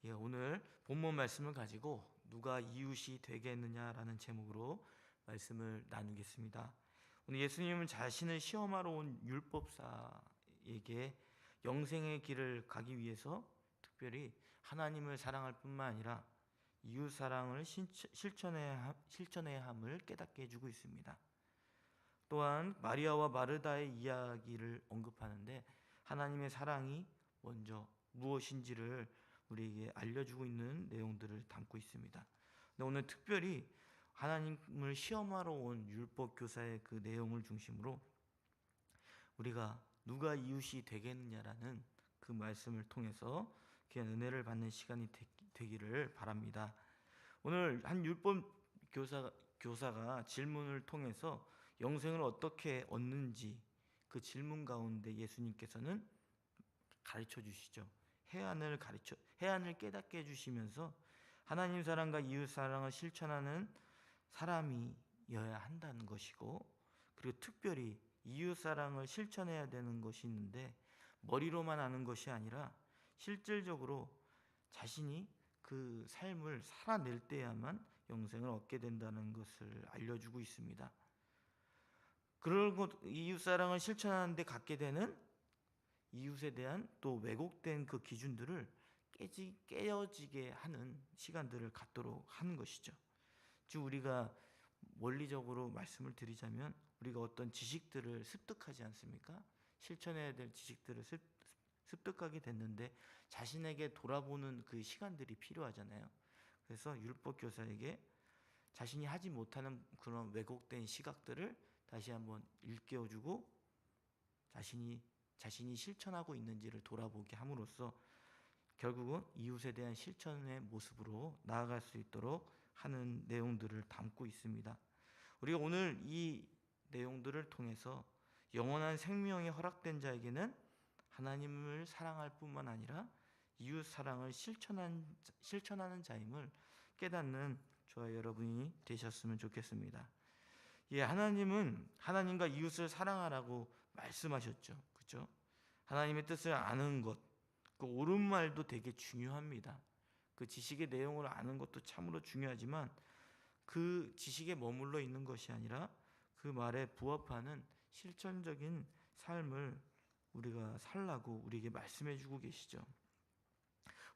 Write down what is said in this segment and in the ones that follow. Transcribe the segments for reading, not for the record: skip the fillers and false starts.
오늘 본문 말씀을 가지고 누가 이웃이 되겠느냐라는 제목으로 말씀을 나누겠습니다. 오늘 예수님은 자신을 시험하러 온 율법사에게 영생의 길을 가기 위해서 특별히 하나님을 사랑할 뿐만 아니라 이웃 사랑을 실천해야 함을 깨닫게 해주고 있습니다. 또한 마리아와 마르다의 이야기를 언급하는데 하나님의 사랑이 먼저 무엇인지를 우리에게 알려주고 있는 내용들을 담고 있습니다. 근데 오늘 특별히 하나님을 시험하러 온 율법 교사의 그 내용을 중심으로 우리가 누가 이웃이 되겠느냐라는 그 말씀을 통해서 귀한 은혜를 받는 시간이 되기를 바랍니다. 오늘 한 율법 교사가 질문을 통해서 영생을 어떻게 얻는지 그 질문 가운데 예수님께서는 가르쳐 주시죠. 해안을 깨닫게 해주시면서 하나님 사랑과 이웃 사랑을 실천하는 사람이어야 한다는 것이고, 그리고 특별히 이웃 사랑을 실천해야 되는 것이 있는데 머리로만 아는 것이 아니라 실질적으로 자신이 그 삶을 살아낼 때야만 영생을 얻게 된다는 것을 알려주고 있습니다. 그리고 이웃 사랑을 실천하는 데 갖게 되는 이웃에 대한 또 왜곡된 그 기준들을 깨어지게 하는 시간들을 갖도록 하는 것이죠. 즉 우리가 원리적으로 말씀을 드리자면 우리가 어떤 지식들을 습득하지 않습니까? 실천해야 될 지식들을 습득하게 됐는데 자신에게 돌아보는 그 시간들이 필요하잖아요. 그래서 율법 교사에게 자신이 하지 못하는 그런 왜곡된 시각들을 다시 한번 일깨워주고 자신이 실천하고 있는지를 돌아보게 함으로써 결국은 이웃에 대한 실천의 모습으로 나아갈 수 있도록 하는 내용들을 담고 있습니다. 우리가 오늘 이 내용들을 통해서 영원한 생명이 허락된 자에게는 하나님을 사랑할 뿐만 아니라 이웃 사랑을 실천하는 자임을 깨닫는 저와 여러분이 되셨으면 좋겠습니다. 하나님은 하나님과 이웃을 사랑하라고 말씀하셨죠. 그렇죠? 하나님의 뜻을 아는 것, 그 옳은 말도 되게 중요합니다. 그 지식의 내용을 아는 것도 참으로 중요하지만 그 지식에 머물러 있는 것이 아니라 그 말에 부합하는 실천적인 삶을 우리가 살라고 우리에게 말씀해 주고 계시죠.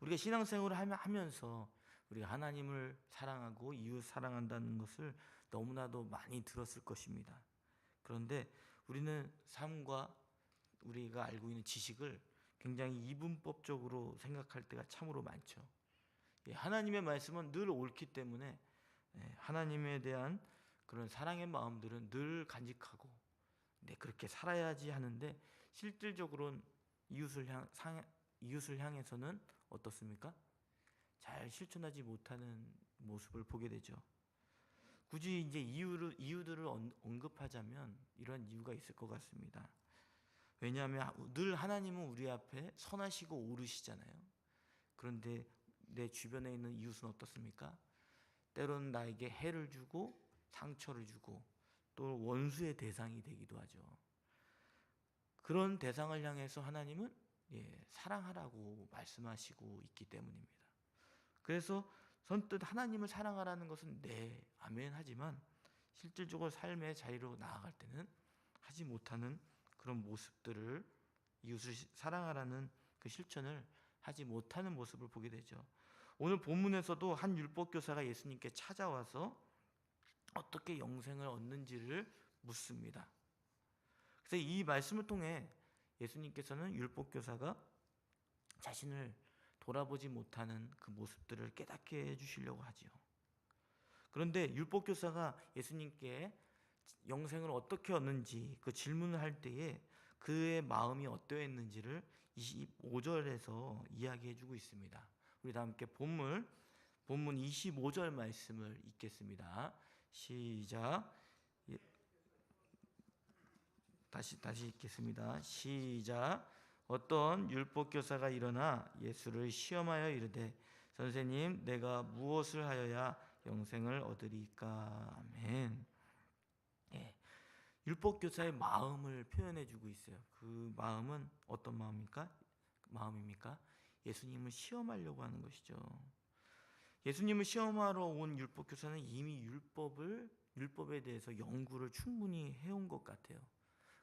우리가 신앙생활을 하면서 우리가 하나님을 사랑하고 이웃 사랑한다는 것을 너무나도 많이 들었을 것입니다. 그런데 우리는 삶과 우리가 알고 있는 지식을 굉장히 이분법적으로 생각할 때가 참으로 많죠. 하나님의 말씀은 늘 옳기 때문에 하나님에 대한 그런 사랑의 마음들은 늘 간직하고 그렇게 살아야지 하는데 실질적으로는 이웃을 향해서는 어떻습니까? 잘 실천하지 못하는 모습을 보게 되죠. 굳이 이제 이유들을 언급하자면 이런 이유가 있을 것 같습니다. 왜냐하면 늘 하나님은 우리 앞에 선하시고 오르시잖아요. 그런데 내 주변에 있는 이웃은 어떻습니까? 때로는 나에게 해를 주고 상처를 주고 또 원수의 대상이 되기도 하죠. 그런 대상을 향해서 하나님은 사랑하라고 말씀하시고 있기 때문입니다. 그래서 선뜻 하나님을 사랑하라는 것은 네, 아멘 하지만 실질적으로 삶의 자리로 나아갈 때는 하지 못하는 그런 모습들을 이웃을 사랑하라는 그 실천을 하지 못하는 모습을 보게 되죠. 오늘 본문에서도 한 율법교사가 예수님께 찾아와서 어떻게 영생을 얻는지를 묻습니다. 그래서 이 말씀을 통해 예수님께서는 율법교사가 자신을 돌아보지 못하는 그 모습들을 깨닫게 해주시려고 하지요. 그런데 율법교사가 예수님께 영생을 어떻게 얻는지 그 질문을 할 때에 그의 마음이 어떠했는지를 25절에서 이야기해주고 있습니다. 우리 다 함께 본문 25절 말씀을 읽겠습니다. 시작. 다시 읽겠습니다. 시작. 어떤 율법교사가 일어나 예수를 시험하여 이르되 선생님, 내가 무엇을 하여야 영생을 얻으리까? 아멘. 율법교사의 마음을 표현해주고 있어요. 그 마음은 어떤 마음입니까? 예수님을 시험하려고 하는 것이죠. 예수님을 시험하러 온 율법교사는 이미 율법에 대해서 연구를 충분히 해온 것 같아요.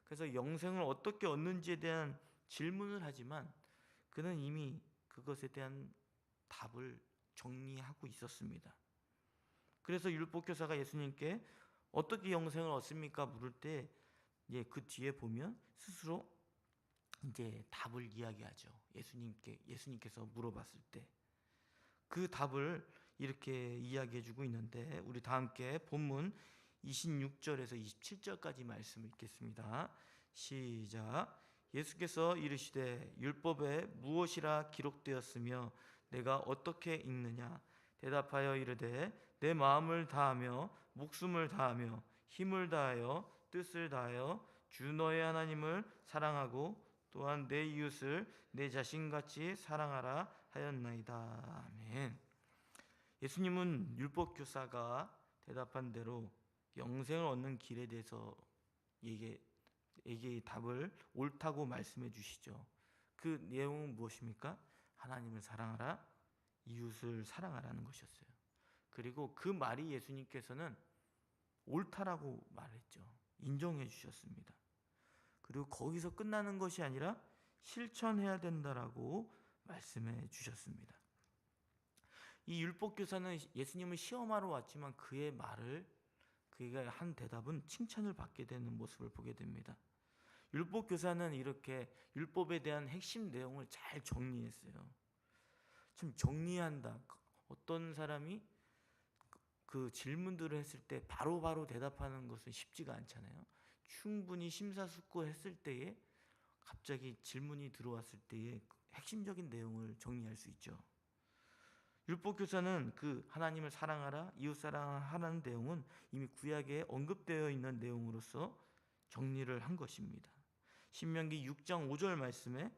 그래서 영생을 어떻게 얻는지에 대한 질문을 하지만 그는 이미 그것에 대한 답을 정리하고 있었습니다. 그래서 율법교사가 예수님께 어떻게 영생을 얻습니까? 물을 때 그 뒤에 보면 스스로 이제 답을 이야기하죠. 예수님께서 물어봤을 때 그 답을 이렇게 이야기해주고 있는데, 우리 다 함께 본문 26절에서 27절까지 말씀을 읽겠습니다. 시작. 예수께서 이르시되 율법에 무엇이라 기록되었으며 내가 어떻게 읽느냐? 대답하여 이르되 내 마음을 다하며 목숨을 다하며 힘을 다하여 뜻을 다하여 주 너의 하나님을 사랑하고 또한 내 이웃을 내 자신같이 사랑하라 하였나이다. 아멘. 예수님은 율법교사가 대답한 대로 영생을 얻는 길에 대해서 에게 답을 옳다고 말씀해 주시죠. 그 내용은 무엇입니까? 하나님을 사랑하라, 이웃을 사랑하라는 것이었어요. 그리고 그 말이 예수님께서는 옳다라고 말했죠. 인정해 주셨습니다. 그리고 거기서 끝나는 것이 아니라 실천해야 된다라고 말씀해 주셨습니다. 이 율법교사는 예수님을 시험하러 왔지만 그가 한 대답은 칭찬을 받게 되는 모습을 보게 됩니다. 율법교사는 이렇게 율법에 대한 핵심 내용을 잘 정리했어요. 참 정리한다. 어떤 사람이 그 질문들을 했을 때 바로바로 대답하는 것은 쉽지가 않잖아요. 충분히 심사숙고했을 때에 갑자기 질문이 들어왔을 때에 핵심적인 내용을 정리할 수 있죠. 율법교사는 그 하나님을 사랑하라, 이웃 사랑하라는 내용은 이미 구약에 언급되어 있는 내용으로서 정리를 한 것입니다. 신명기 6장 5절 말씀에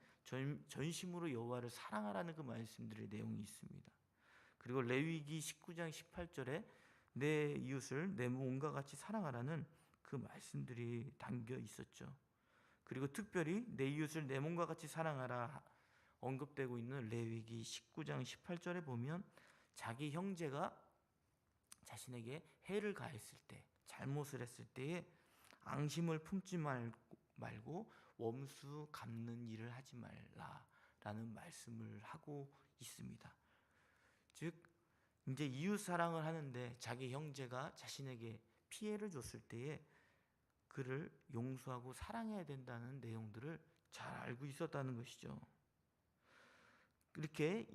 전심으로 여호와를 사랑하라는 그 말씀들의 내용이 있습니다. 그리고 레위기 19장 18절에 내 이웃을 내 몸과 같이 사랑하라는 그 말씀들이 담겨 있었죠. 그리고 특별히 내 이웃을 내 몸과 같이 사랑하라 언급되고 있는 레위기 19장 18절에 보면 자기 형제가 자신에게 해를 가했을 때, 잘못을 했을 때에 앙심을 품지 말고 원수 갚는 일을 하지 말라라는 말씀을 하고 있습니다. 즉 이제 이웃 사랑을 하는데 자기 형제가 자신에게 피해를 줬을 때에 그를 용서하고 사랑해야 된다는 내용들을 잘 알고 있었다는 것이죠. 이렇게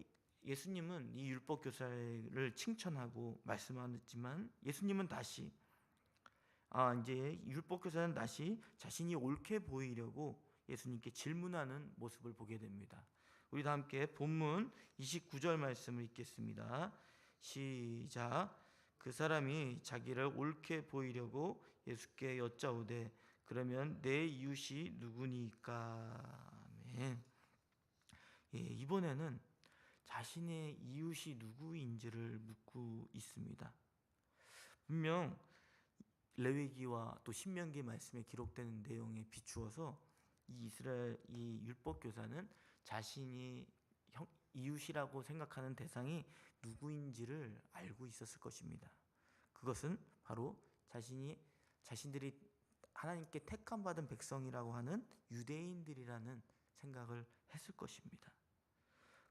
예수님은 이 율법교사를 칭찬하고 말씀하셨지만 예수님은 다시 이제 율법교사는 다시 자신이 옳게 보이려고 예수님께 질문하는 모습을 보게 됩니다. 우리 다 함께 본문 29절 말씀을 읽겠습니다. 시작. 그 사람이 자기를 옳게 보이려고 예수께 여짜오되 그러면 내 이웃이 누구니까? 아멘. 이번에는 자신의 이웃이 누구인지를 묻고 있습니다. 분명 레위기와 또 신명기 말씀에 기록되는 내용에 비추어서 이 율법교사는 자신이 이웃이라고 생각하는 대상이 누구인지를 알고 있었을 것입니다. 그것은 바로 자신들이 하나님께 택함 받은 백성이라고 하는 유대인들이라는 생각을 했을 것입니다.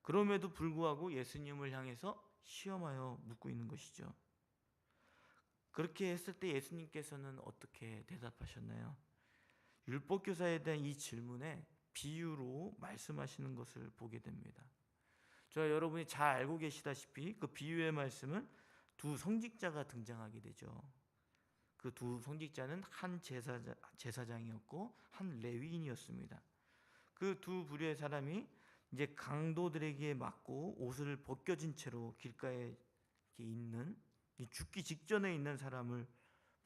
그럼에도 불구하고 예수님을 향해서 시험하여 묻고 있는 것이죠. 그렇게 했을 때 예수님께서는 어떻게 대답하셨나요? 율법교사에 대한 이 질문에 비유로 말씀하시는 것을 보게 됩니다. 여러분이 잘 알고 계시다시피 그 비유의 말씀은 두 성직자가 등장하게 되죠. 그 두 성직자는 한 제사장이었고 한 레위인이었습니다. 그 두 부류의 사람이 이제 강도들에게 맞고 옷을 벗겨진 채로 길가에 있는 죽기 직전에 있는 사람을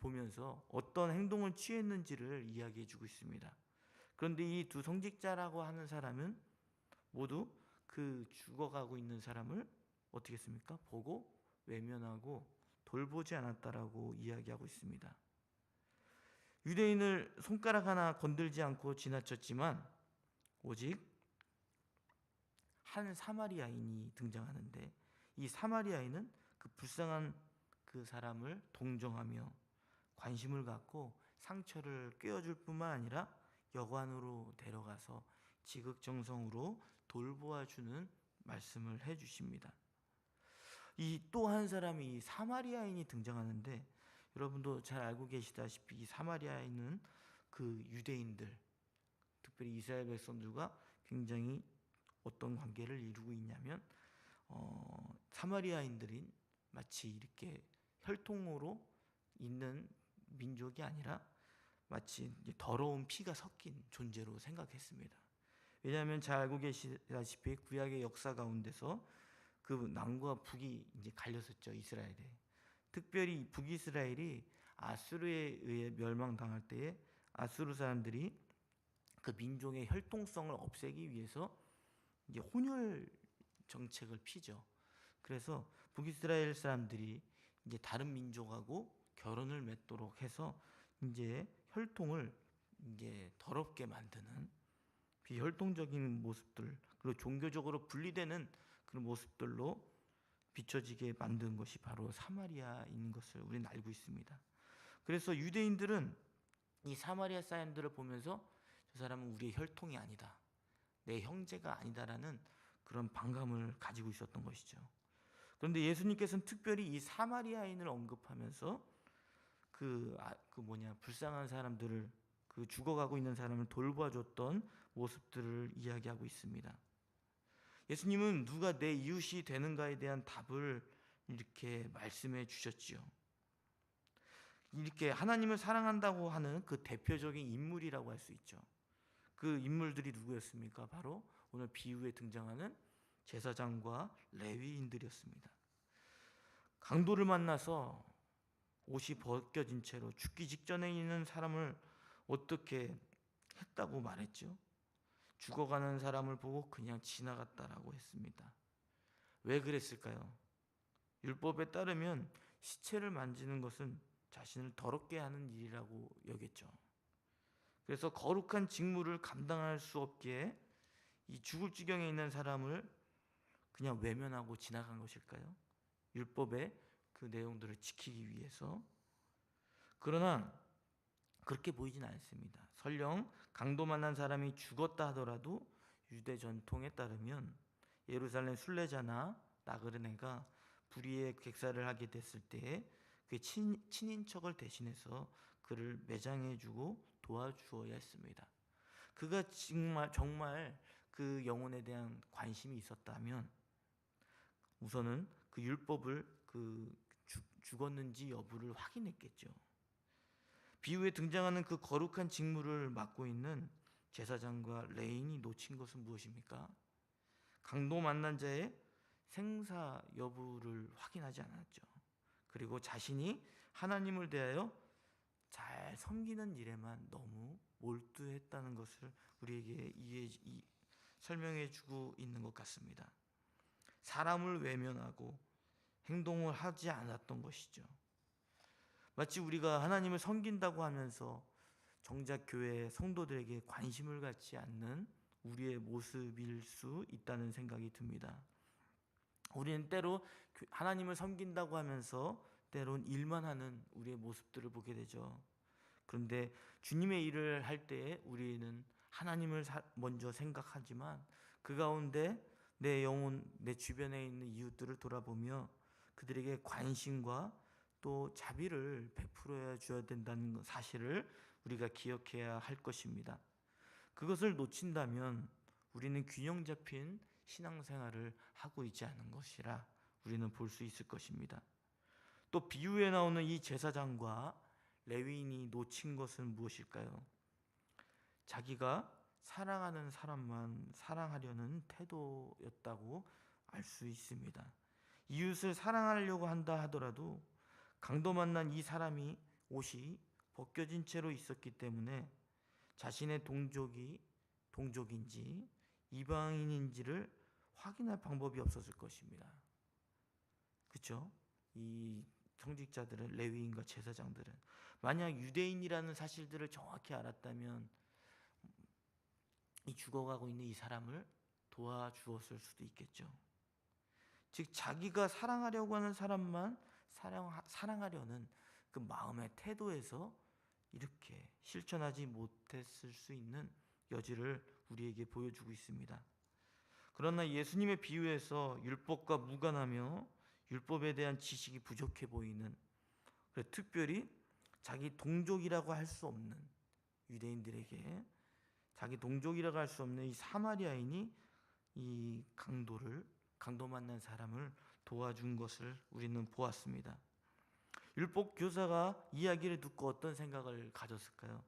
보면서 어떤 행동을 취했는지를 이야기해주고 있습니다. 그런데 이 두 성직자라고 하는 사람은 모두 그 죽어가고 있는 사람을 어떻게 했습니까? 보고 외면하고 돌보지 않았다라고 이야기하고 있습니다. 유대인을 손가락 하나 건들지 않고 지나쳤지만 오직 한 사마리아인이 등장하는데, 이 사마리아인은 그 불쌍한 그 사람을 동정하며 관심을 갖고 상처를 꿰어줄 뿐만 아니라 여관으로 데려가서 지극정성으로 돌보아주는 말씀을 해주십니다. 이 또 한 사람이 사마리아인이 등장하는데, 여러분도 잘 알고 계시다시피 이 사마리아인은 그 유대인들, 특별히 이스라엘 백성들과 굉장히 어떤 관계를 이루고 있냐면, 사마리아인들이 마치 이렇게 혈통으로 있는 민족이 아니라 마치 더러운 피가 섞인 존재로 생각했습니다. 왜냐하면 잘 알고 계시다시피 구약의 역사 가운데서 그 남과 북이 이제 갈렸었죠, 이스라엘에. 특별히 북이스라엘이 아수르에 의해 멸망당할 때에 아수르 사람들이 그 민족의 혈통성을 없애기 위해서 이제 혼혈 정책을 피죠. 그래서 북이스라엘 사람들이 이제 다른 민족하고 결혼을 맺도록 해서 이제 혈통을 이제 더럽게 만드는 비혈통적인 모습들, 그리고 종교적으로 분리되는 그런 모습들로 비춰지게 만든 것이 바로 사마리아인 것을 우리는 알고 있습니다. 그래서 유대인들은 이 사마리아 사람들을 보면서 저 사람은 우리의 혈통이 아니다, 내 형제가 아니다라는 그런 반감을 가지고 있었던 것이죠. 그런데 예수님께서는 특별히 이 사마리아인을 언급하면서 불쌍한 사람들을, 그 죽어가고 있는 사람을 돌봐줬던 모습들을 이야기하고 있습니다. 예수님은 누가 내 이웃이 되는가에 대한 답을 이렇게 말씀해 주셨지요. 이렇게 하나님을 사랑한다고 하는 그 대표적인 인물이라고 할 수 있죠. 그 인물들이 누구였습니까? 바로 오늘 비유에 등장하는 제사장과 레위인들이었습니다. 강도를 만나서 옷이 벗겨진 채로 죽기 직전에 있는 사람을 어떻게 했다고 말했죠? 죽어가는 사람을 보고 그냥 지나갔다라고 했습니다. 왜 그랬을까요? 율법에 따르면 시체를 만지는 것은 자신을 더럽게 하는 일이라고 여겼죠. 그래서 거룩한 직무를 감당할 수 없기에 이 죽을 지경에 있는 사람을 그냥 외면하고 지나간 것일까요? 율법의 그 내용들을 지키기 위해서. 그러나 그렇게 보이진 않습니다. 설령 강도 만난 사람이 죽었다 하더라도 유대 전통에 따르면 예루살렘 순례자나 나그네가 불의의 객사를 하게 됐을 때에 그 친인척을 대신해서 그를 매장해주고 도와주어야 했습니다. 그가 정말 그 영혼에 대한 관심이 있었다면 우선은 그 율법을 죽었는지 여부를 확인했겠죠. 비유에 등장하는 그 거룩한 직무를 맡고 있는 제사장과 레인이 놓친 것은 무엇입니까? 강도 만난 자의 생사 여부를 확인하지 않았죠. 그리고 자신이 하나님을 대하여 잘 섬기는 일에만 너무 몰두했다는 것을 우리에게 설명해 주고 있는 것 같습니다. 사람을 외면하고 행동을 하지 않았던 것이죠. 마치 우리가 하나님을 섬긴다고 하면서 정작 교회 성도들에게 관심을 갖지 않는 우리의 모습일 수 있다는 생각이 듭니다. 우리는 때로 하나님을 섬긴다고 하면서 때론 일만 하는 우리의 모습들을 보게 되죠. 그런데 주님의 일을 할 때에 우리는 하나님을 먼저 생각하지만 그 가운데 내 영혼, 내 주변에 있는 이웃들을 돌아보며 그들에게 관심과 또 자비를 베풀어 줘야 된다는 사실을 우리가 기억해야 할 것입니다. 그것을 놓친다면 우리는 균형 잡힌 신앙생활을 하고 있지 않은 것이라 우리는 볼 수 있을 것입니다. 또 비유에 나오는 이 제사장과 레위인이 놓친 것은 무엇일까요? 자기가 사랑하는 사람만 사랑하려는 태도였다고 알 수 있습니다. 이웃을 사랑하려고 한다 하더라도 강도 만난 이 사람이 옷이 벗겨진 채로 있었기 때문에 자신의 동족인지 이방인인지를 확인할 방법이 없었을 것입니다. 그렇죠? 이 성직자들은, 레위인과 제사장들은 만약 유대인이라는 사실들을 정확히 알았다면 이 죽어가고 있는 이 사람을 도와주었을 수도 있겠죠. 즉 자기가 사랑하려고 하는 사람만 사랑하려는 그 마음의 태도에서 이렇게 실천하지 못했을 수 있는 여지를 우리에게 보여주고 있습니다. 그러나 예수님의 비유에서 율법과 무관하며 율법에 대한 지식이 부족해 보이는, 특별히 자기 동족이라고 할 수 없는 유대인들에게 자기 동족이라고 할 수 없는 이 사마리아인이 이 강도 만난 사람을 도와준 것을 우리는 보았습니다. 율법 교사가 이야기를 듣고 어떤 생각을 가졌을까요?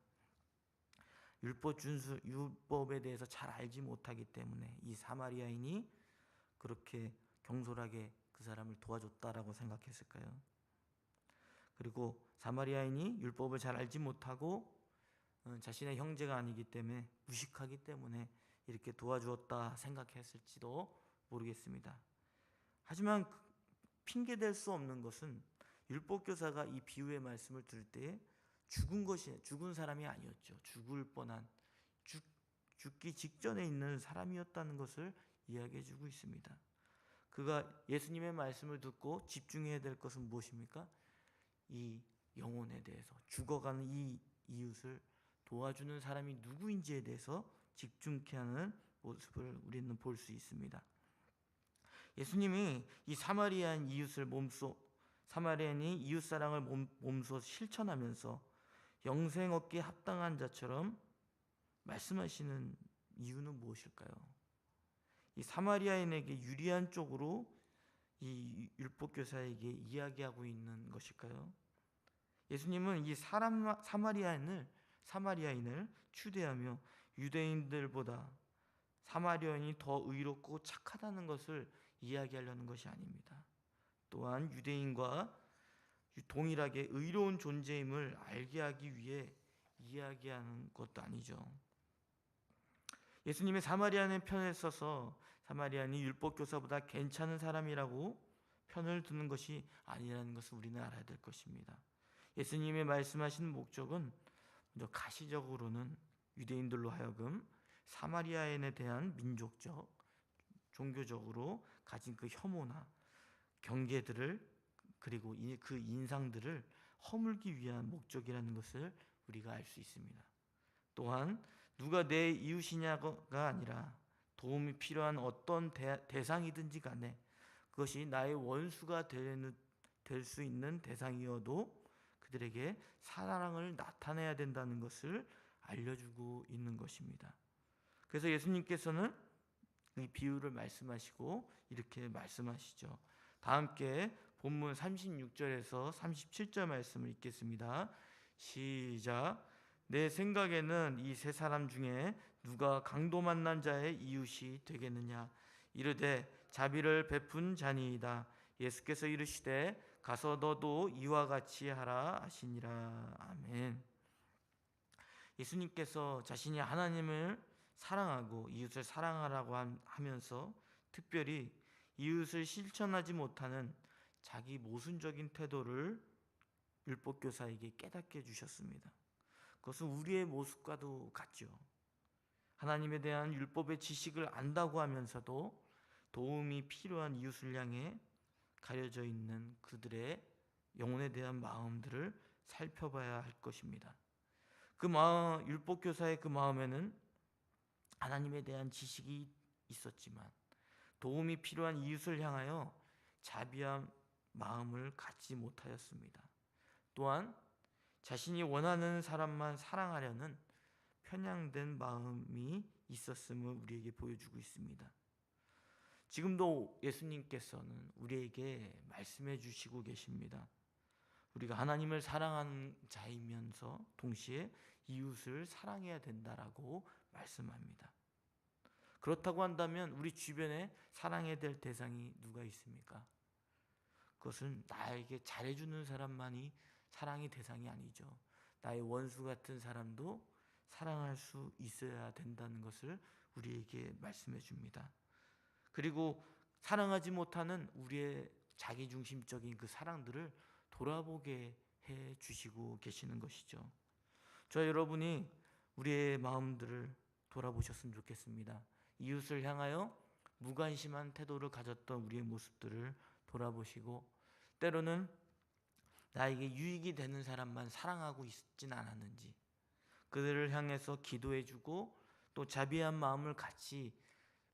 율법에 대해서 잘 알지 못하기 때문에 이 사마리아인이 그렇게 경솔하게 그 사람을 도와줬다라고 생각했을까요? 그리고 사마리아인이 율법을 잘 알지 못하고 자신의 형제가 아니기 때문에 무식하기 때문에 이렇게 도와주었다 생각했을지도 모르겠습니다. 하지만 핑계댈 수 없는 것은 율법 교사가 이 비유의 말씀을 들을 때 죽은 사람이 아니었죠. 죽을 뻔한 죽기 직전에 있는 사람이었다는 것을 이야기해주고 있습니다. 그가 예수님의 말씀을 듣고 집중해야 될 것은 무엇입니까? 이 영혼에 대해서, 죽어가는 이 이웃을 도와주는 사람이 누구인지에 대해서 집중케 하는 모습을 우리는 볼 수 있습니다. 예수님이 이 사마리아인이 이웃사랑을 몸소 실천하면서 영생 얻기에 합당한 자처럼 말씀하시는 이유는 무엇일까요? 이 사마리아인에게 유리한 쪽으로 이 율법교사에게 이야기하고 있는 것일까요? 예수님은 이 사마리아인을 추대하며 유대인들보다 사마리아인이 더 의롭고 착하다는 것을 이야기하려는 것이 아닙니다. 또한 유대인과 동일하게 의로운 존재임을 알게 하기 위해 이야기하는 것도 아니죠. 예수님의 사마리아인의 편에 서서 사마리아인이 율법교사보다 괜찮은 사람이라고 편을 드는 것이 아니라는 것을 우리는 알아야 될 것입니다. 예수님의 말씀하신 목적은 먼저 가시적으로는 유대인들로 하여금 사마리아인에 대한 민족적, 종교적으로 가진 그 혐오나 경계들을, 그리고 그 인상들을 허물기 위한 목적이라는 것을 우리가 알 수 있습니다. 또한 누가 내 이웃이냐가 아니라 도움이 필요한 어떤 대상이든지 간에 그것이 나의 원수가 될 수 있는 대상이어도 그들에게 사랑을 나타내야 된다는 것을 알려주고 있는 것입니다. 그래서 예수님께서는 이 비유를 말씀하시고 이렇게 말씀하시죠. 다 함께 본문 36절에서 37절 말씀을 읽겠습니다. 시작. 내 생각에는 이 세 사람 중에 누가 강도 만난 자의 이웃이 되겠느냐? 이르되 자비를 베푼 자니이다. 예수께서 이르시되 가서 너도 이와 같이 하라 하시니라. 아멘. 예수님께서 자신이 하나님을 사랑하고 이웃을 사랑하라고 하면서 특별히 이웃을 실천하지 못하는 자기 모순적인 태도를 율법교사에게 깨닫게 해주셨습니다. 그것은 우리의 모습과도 같죠. 하나님에 대한 율법의 지식을 안다고 하면서도 도움이 필요한 이웃을 향해 가려져 있는 그들의 영혼에 대한 마음들을 살펴봐야 할 것입니다. 그 마음, 율법교사의 그 마음에는 하나님에 대한 지식이 있었지만 도움이 필요한 이웃을 향하여 자비한 마음을 갖지 못하였습니다. 또한 자신이 원하는 사람만 사랑하려는 편향된 마음이 있었음을 우리에게 보여주고 있습니다. 지금도 예수님께서는 우리에게 말씀해 주시고 계십니다. 우리가 하나님을 사랑하는 자이면서 동시에 이웃을 사랑해야 된다라고 말씀합니다. 그렇다고 한다면 우리 주변에 사랑해야 될 대상이 누가 있습니까? 그것은 나에게 잘해주는 사람만이 사랑의 대상이 아니죠. 나의 원수 같은 사람도 사랑할 수 있어야 된다는 것을 우리에게 말씀해 줍니다. 그리고 사랑하지 못하는 우리의 자기중심적인 그 사랑들을 돌아보게 해 주시고 계시는 것이죠. 저 여러분이 우리의 마음들을 돌아보셨으면 좋겠습니다. 이웃을 향하여 무관심한 태도를 가졌던 우리의 모습들을 돌아보시고, 때로는 나에게 유익이 되는 사람만 사랑하고 있진 않았는지, 그들을 향해서 기도해주고 또 자비한 마음을 갖지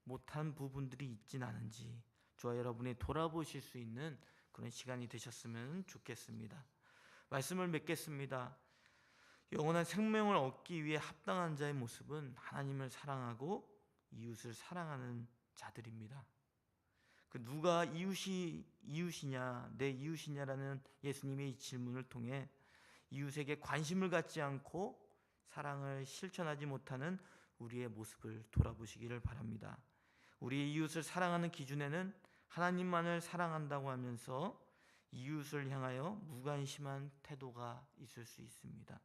못한 부분들이 있진 않은지 저와 여러분이 돌아보실 수 있는 그런 시간이 되셨으면 좋겠습니다. 말씀을 맺겠습니다. 영원한 생명을 얻기 위해 합당한 자의 모습은 하나님을 사랑하고 이웃을 사랑하는 자들입니다. 그 누가 이웃이냐, 내 이웃이냐라는 예수님의 이 질문을 통해 이웃에게 관심을 갖지 않고 사랑을 실천하지 못하는 우리의 모습을 돌아보시기를 바랍니다. 우리의 이웃을 사랑하는 기준에는 하나님만을 사랑한다고 하면서 이웃을 향하여 무관심한 태도가 있을 수 있습니다.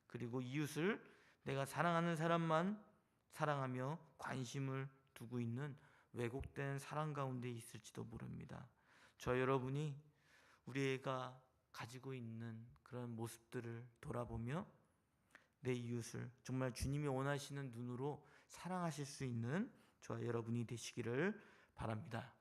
그리고 이웃을 내가 사랑하는 사람만 사랑하며 관심을 두고 있는 왜곡된 사랑 가운데 있을지도 모릅니다. 저 여러분이 우리가 가지고 있는 그런 모습들을 돌아보며 내 이웃을 정말 주님이 원하시는 눈으로 사랑하실 수 있는 저와 여러분이 되시기를 바랍니다.